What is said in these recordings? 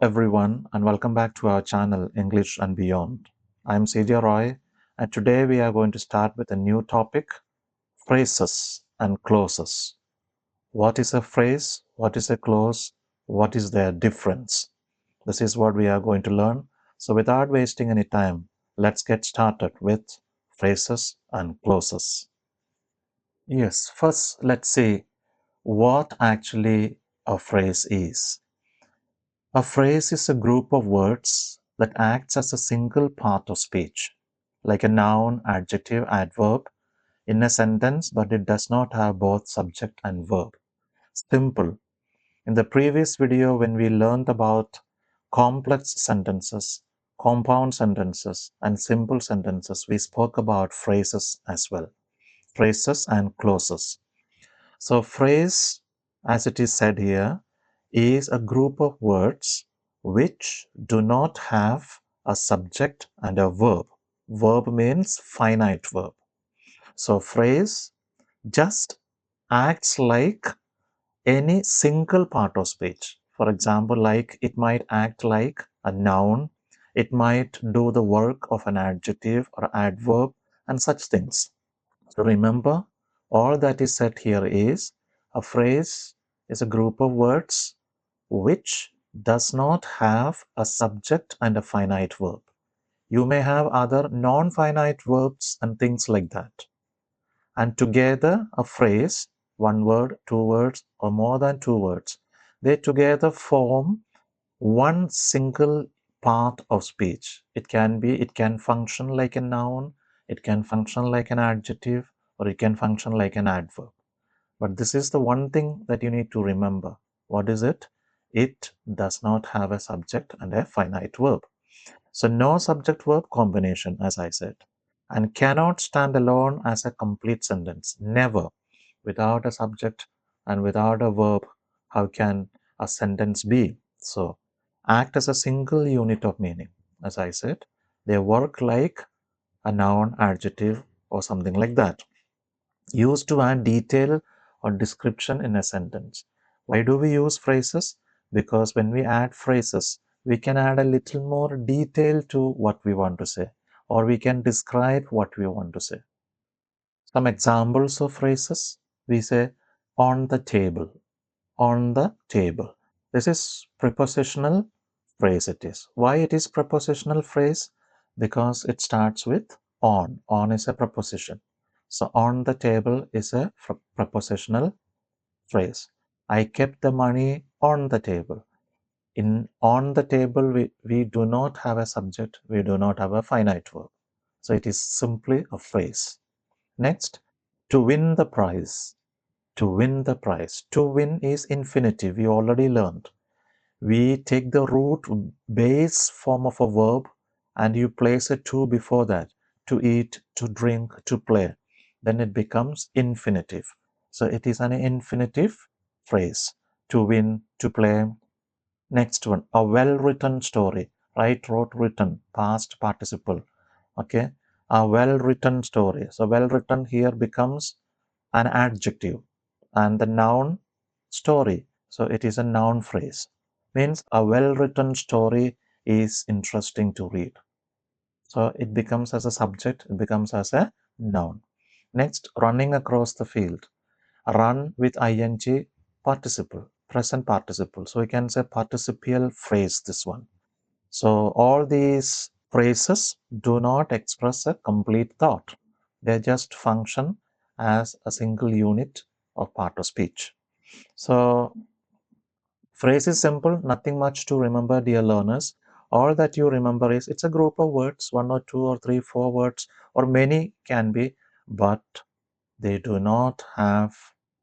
everyone, and welcome back to our channel English and Beyond. I'm CJ Roy, and today we are going to start with a new topic, phrases and clauses. What is a phrase? What is a clause? What is their difference? This is what we are going to learn. So without wasting any time, let's get started with phrases and clauses. Yes, first let's see what actually a phrase is. A phrase is a group of words that acts as a single part of speech, like a noun, adjective, adverb in a sentence, but it does not have both subject and verb. Simple. In the previous video, when we learned about complex sentences, compound sentences, and simple sentences, we spoke about phrases as well. Phrases and clauses. So phrase, as it is said here, is a group of words which do not have a subject and a verb. Verb means finite verb. So phrase just acts like any single part of speech. For example, like it might act like a noun, it might do the work of an adjective or adverb and such things. So remember, all that is said here is a phrase is a group of words which does not have a subject and a finite verb. You may have other non-finite verbs and things like that. And together, a phrase, one word, two words, or more than two words, they together form one single part of speech. It can function like a noun, it can function like an adjective, or it can function like an adverb. But this is the one thing that you need to remember. What is it? It does not have a subject and a finite verb. So no subject verb combination, as I said, and cannot stand alone as a complete sentence. Never. Without a subject and without a verb, how can a sentence be? So act as a single unit of meaning. As I said, they work like a noun, adjective, or something like that, used to add detail or description in a sentence. Why do we use phrases? Because when we add phrases, we can add a little more detail to what we want to say, or we can describe what we want to say. Some examples of phrases, we say on the table, on the table. This is prepositional phrase it is. Why it is prepositional phrase? Because it starts with on. On is a preposition. So on the table is a prepositional phrase. I kept the money on the table. In on the table, we do not have a subject, we do not have a finite verb. So it is simply a phrase. Next, to win the prize. To win the prize. To win is infinitive, we already learned. We take the root base form of a verb and you place a to before that. To eat, to drink, to play. Then it becomes infinitive. So it is an infinitive phrase. To win, to play. Next one, a well-written story. Write, wrote, written, past participle. Okay, a well-written story. So well-written here becomes an adjective, and the noun story. So it is a noun phrase. Means a well-written story is interesting to read. So it becomes as a subject, it becomes as a noun. Next, running across the field. Run with ing participle, present participle. So we can say participial phrase, this one. So all these phrases do not express a complete thought. They just function as a single unit of part of speech. So phrase is simple, nothing much to remember, dear learners. All that you remember is it's a group of words, one or two or three, four words, or many can be, but they do not have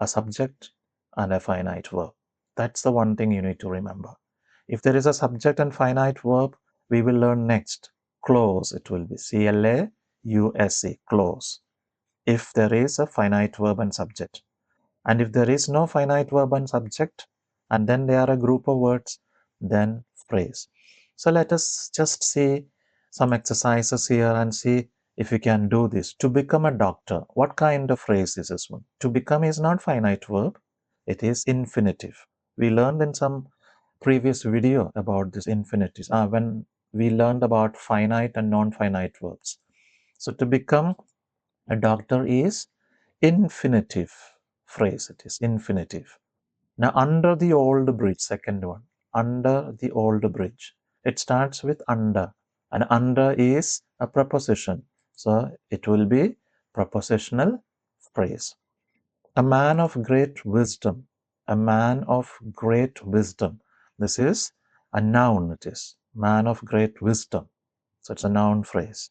a subject and a finite verb. That's the one thing you need to remember. If there is a subject and finite verb, we will learn next. Clause, it will be C-L-A-U-S-E, clause. If there is a finite verb and subject. And if there is no finite verb and subject, and then they are a group of words, then phrase. So let us just see some exercises here and see if we can do this. To become a doctor, what kind of phrase is this one? To become is not finite verb, it is infinitive. We learned in some previous video about this infinities, when we learned about finite and non-finite verbs. So to become a doctor is infinitive phrase. It is infinitive. Now, under the old bridge, second one, under the old bridge. It starts with under, and under is a preposition. So it will be prepositional phrase. A man of great wisdom, a man of great wisdom. This is a noun, it is man of great wisdom. So it's a noun phrase.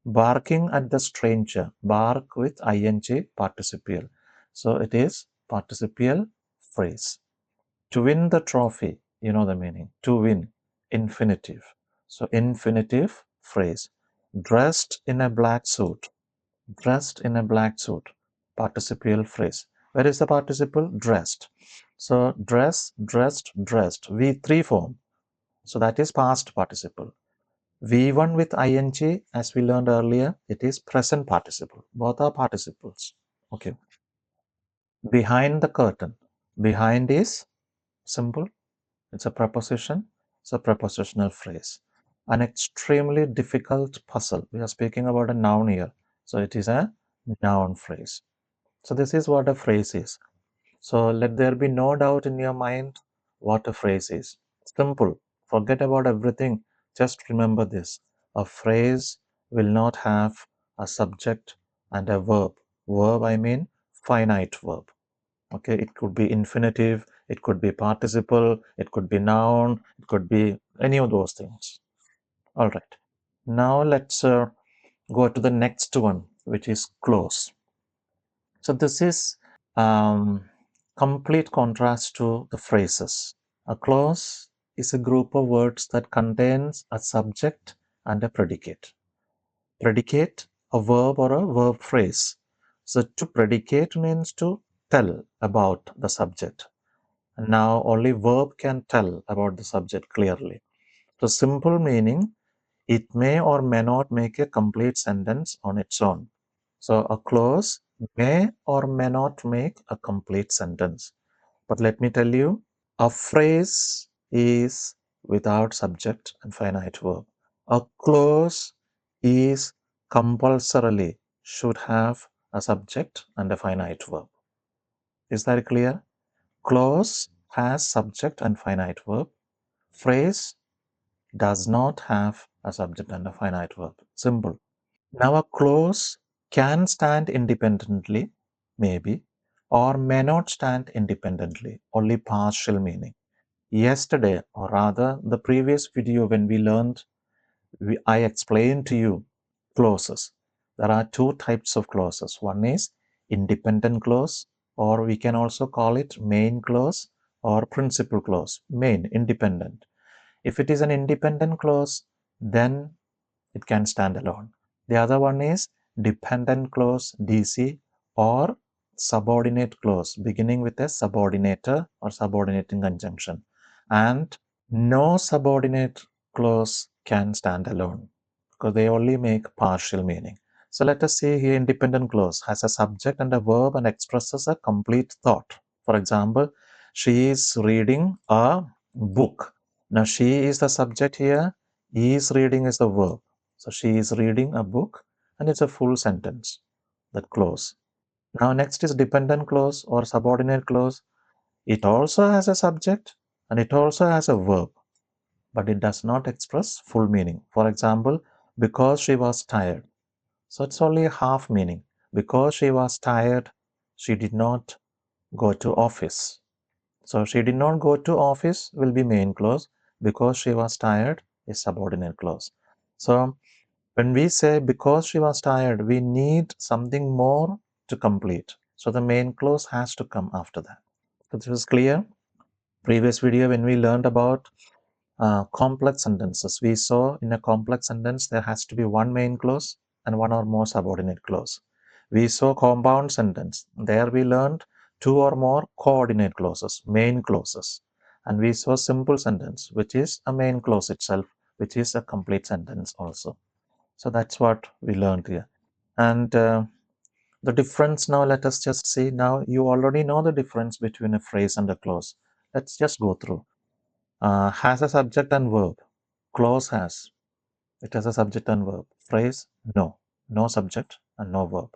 Barking at the stranger, bark with ing participial. So it is participial phrase. To win the trophy, you know the meaning. To win, infinitive. So infinitive phrase. Dressed in a black suit, dressed in a black suit, participial phrase. Where is the participle? Dressed. So dress, dressed, dressed. V3 form. So that is past participle. V1 with ing, as we learned earlier, it is present participle. Both are participles. Okay. Behind the curtain. Behind is simple. It's a preposition. It's a prepositional phrase. An extremely difficult puzzle. We are speaking about a noun here. So it is a noun phrase. So this is what a phrase is. So let there be no doubt in your mind what a phrase is. Simple. Forget about everything. Just remember this. A phrase will not have a subject and a verb. Verb, I mean finite verb. Okay, it could be infinitive, it could be participle, it could be noun, it could be any of those things. All right. Now let's go to the next one, which is clause. So this is complete contrast to the phrases. A clause is a group of words that contains a subject and a predicate. Predicate, a verb or a verb phrase. So to predicate means to tell about the subject. And now only verb can tell about the subject clearly. So simple meaning, it may or may not make a complete sentence on its own. So a clause may or may not make a complete sentence. But let me tell you, a phrase is without subject and finite verb. A clause is compulsorily should have a subject and a finite verb. Is that clear? Clause has subject and finite verb. Phrase does not have a subject and a finite verb. Simple. Now, a clause can stand independently, maybe, or may not stand independently, only partial meaning. Yesterday, or rather the previous video when we learned, I explained to you clauses. There are two types of clauses. One is independent clause, or we can also call it main clause or principal clause. Main, independent. If it is an independent clause, then it can stand alone. The other one is dependent clause, DC, or subordinate clause, beginning with a subordinator or subordinating conjunction. And no subordinate clause can stand alone because they only make partial meaning. So let us see here, independent clause has a subject and a verb and expresses a complete thought. For example, she is reading a book. Now she is the subject here, is reading is the verb. So she is reading a book and it's a full sentence, that clause. Now next is dependent clause or subordinate clause. It also has a subject and it also has a verb, but it does not express full meaning. For example, because she was tired. So it's only a half meaning. Because she was tired, she did not go to office. So she did not go to office will be main clause. Because she was tired is subordinate clause. So when we say because she was tired, we need something more to complete. So the main clause has to come after that. So this is clear. Previous video when we learned about complex sentences, we saw in a complex sentence there has to be one main clause and one or more subordinate clause. We saw compound sentence. There we learned two or more coordinate clauses, main clauses. And we saw simple sentence, which is a main clause itself, which is a complete sentence also. So that's what we learned here. And the difference now, let us just see. Now you already know the difference between a phrase and a clause. Let's just go through. Has a subject and verb. Clause has. It has a subject and verb. Phrase, no. No subject and no verb.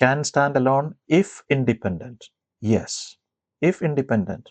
Can stand alone if independent. Yes. If independent.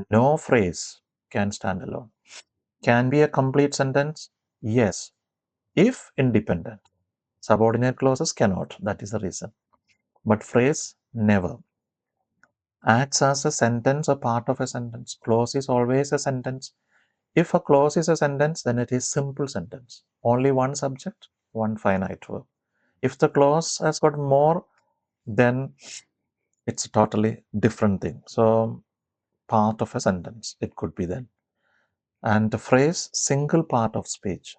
No phrase can stand alone. Can be a complete sentence. Yes. If independent. Subordinate clauses cannot. That is the reason. But phrase, never. Acts as a sentence or part of a sentence. Clause is always a sentence. If a clause is a sentence, then it is simple sentence. Only one subject, one finite verb. If the clause has got more, then it's a totally different thing. So part of a sentence, it could be then. And the phrase, single part of speech.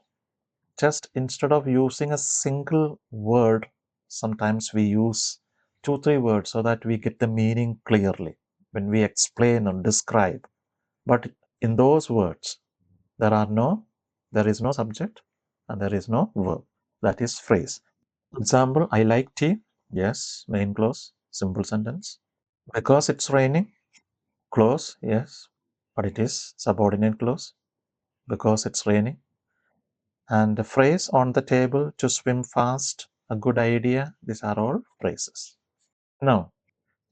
Just instead of using a single word, sometimes we use 2, 3 words so that we get the meaning clearly when we explain or describe. But in those words, there is no subject and there is no verb. That is phrase. Example, I like tea. Yes, main clause, simple sentence. Because it's raining, clause, yes, but it is subordinate clause because it's raining. And the phrase on the table, to swim fast, a good idea. These are all phrases. Now,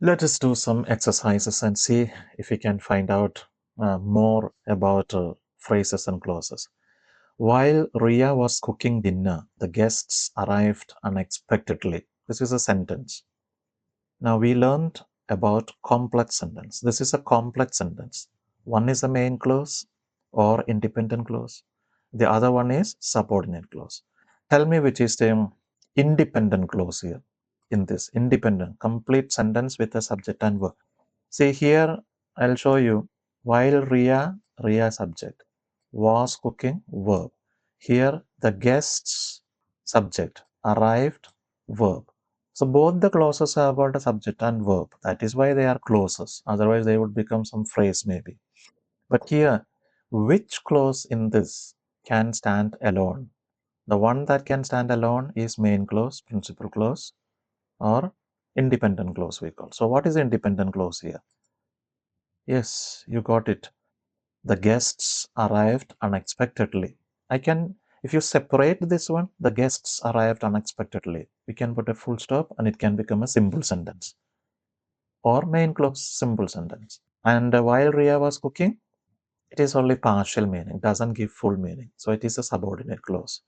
let us do some exercises and see if we can find out more about phrases and clauses. While Ria was cooking dinner, the guests arrived unexpectedly. This is a sentence. Now we learned about complex sentence. This is a complex sentence. One is a main clause or independent clause. The other one is subordinate clause. Tell me which is the independent clause here in this independent complete sentence with a subject and verb. See here, I'll show you. While Ria subject, was cooking, verb. Here, the guests subject, arrived, verb. So both the clauses have got a subject and verb. That is why they are clauses. Otherwise, they would become some phrase maybe. But here, which clause in this can stand alone? The one that can stand alone is main clause, principal clause, or independent clause we call. So what is independent clause here? Yes, you got it. The guests arrived unexpectedly. If you separate this one, the guests arrived unexpectedly. We can put a full stop and it can become a simple sentence. Or main clause, simple sentence. And while Ria was cooking, it is only partial meaning, doesn't give full meaning. So it is a subordinate clause.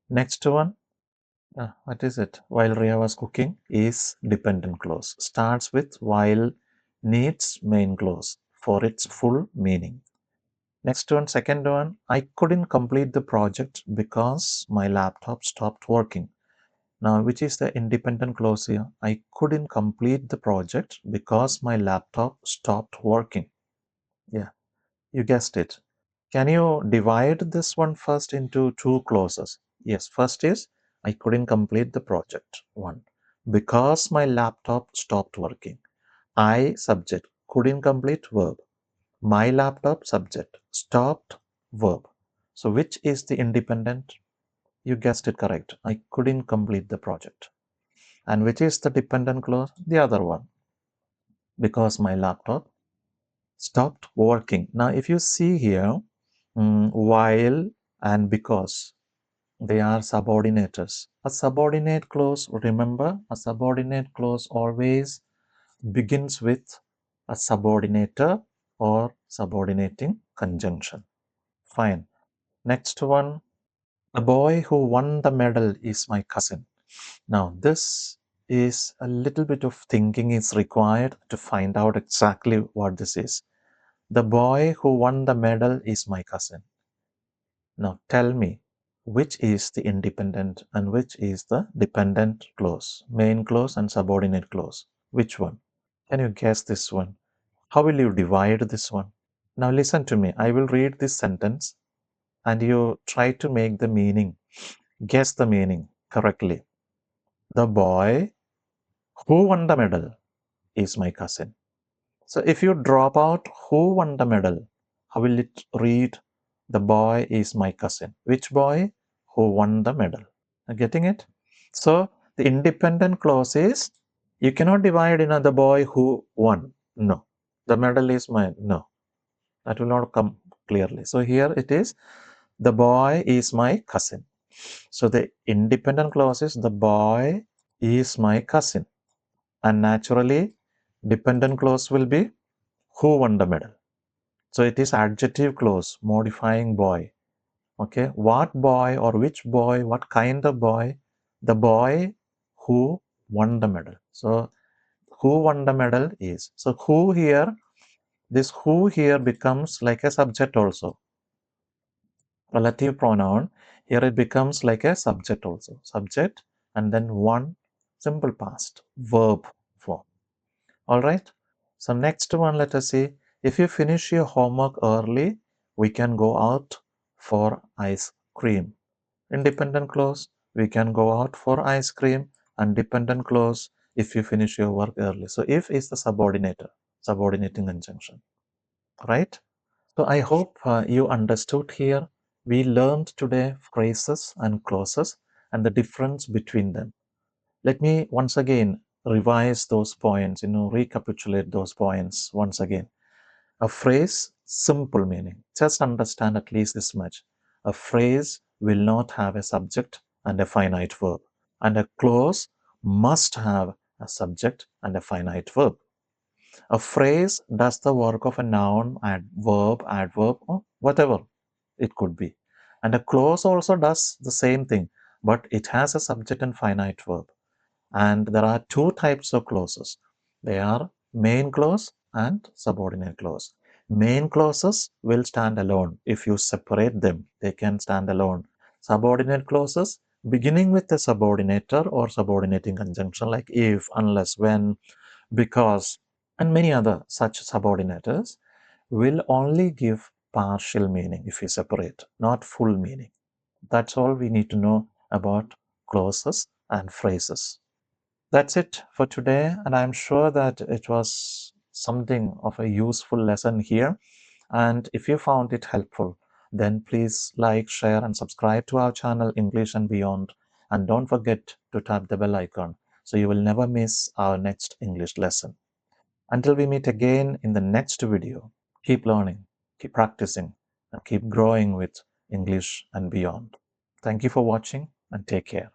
Next one, what is it? While Ria was cooking is dependent clause. Starts with while, needs main clause for its full meaning. Next one, second one, I couldn't complete the project because my laptop stopped working. Now, which is the independent clause here? I couldn't complete the project because my laptop stopped working. Yeah, you guessed it. Can you divide this one first into 2 clauses? Yes, first is I couldn't complete the project. One, because my laptop stopped working. I subject, couldn't complete verb. My laptop subject, stopped verb. So which is the independent? You guessed it correct. I couldn't complete the project. And which is the dependent clause? The other one. Because my laptop stopped working. Now if you see here, while and because, they are subordinators. A subordinate clause, remember, a subordinate clause always begins with a subordinator or subordinating conjunction. Fine. Next one, the boy who won the medal is my cousin. Now, this is a little bit of thinking is required to find out exactly what this is. The boy who won the medal is my cousin. Now, tell me, which is the independent and which is the dependent clause? Main clause and subordinate clause. Which one? Can you guess this one? How will you divide this one? Now, listen to me. I will read this sentence and you try to make the meaning, guess the meaning correctly. The boy who won the medal is my cousin. So if you drop out who won the medal, how will it read? The boy is my cousin. Which boy? Who won the medal. Are you getting it? So the independent clause is you cannot divide in the boy who won. No. The medal is mine. No. That will not come clearly. So here it is, the boy is my cousin. So the independent clause is the boy is my cousin. And naturally, dependent clause will be who won the medal. So it is adjective clause modifying boy. Okay, what boy or which boy, what kind of boy? The boy who won the medal. So who won the medal is. So who here, this who here becomes like a subject also. Relative pronoun, here it becomes like a subject also. Subject and then one simple past verb form. All right. So next one, let us see. If you finish your homework early, we can go out for ice cream. Independent clause, we can go out for ice cream. And dependent clause, if you finish your work early. So if is the subordinator, subordinating conjunction, right? So I hope you understood here. We learned today phrases and clauses and the difference between them. Let me once again revise those points, recapitulate those points once again. A phrase, simple meaning. Just understand at least this much. A phrase will not have a subject and a finite verb. And a clause must have a subject and a finite verb. A phrase does the work of a noun, adverb, or whatever it could be. And a clause also does the same thing, but it has a subject and finite verb. And there are two types of clauses. They are main clause and subordinate clause. Main clauses will stand alone. If you separate them, they can stand alone. Subordinate clauses, beginning with a subordinator or subordinating conjunction like if, unless, when, because, and many other such subordinators, will only give partial meaning if you separate, not full meaning. That's all we need to know about clauses and phrases. That's it for today, and I'm sure that it was something of a useful lesson here. And if you found it helpful, then please like, share, and subscribe to our channel English and Beyond. And don't forget to tap the bell icon so you will never miss our next English lesson. Until we meet again in the next video, keep learning, keep practicing, and keep growing with English and Beyond. Thank you for watching and take care.